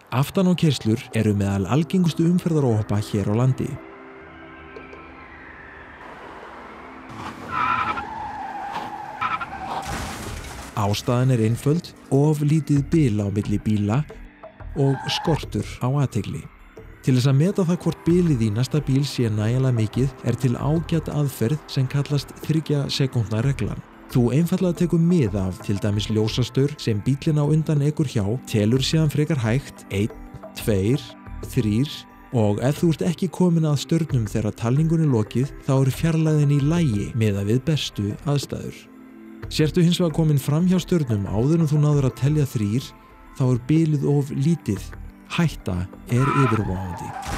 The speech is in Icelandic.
Aftan á keyrslur eru meðal algengustu umferðaróhappa hér á landi. Ástæðan er einföld, of lítið bil á milli bíla og skortur á athygli. Til þess að meta það hvort bilið í næsta bíl sé nægilega mikið er til ágæt aðferð sem kallast 3 sekúndna reglan. Þú einfaldlega tekur mið af til dæmis ljósastaur sem bíllinn á undan ekur hjá, telur síðan frekar hægt 1, 2, 3 og ef þú ert ekki komin að staurnum þegar talningunni lokið þá er fjarlægðin í lagi miðað við bestu aðstæður. Sértu hins vegar komin fram hjá staurnum áður en þú náður að telja 3, þá er bilið of lítið. Hætta er yfirvofandi.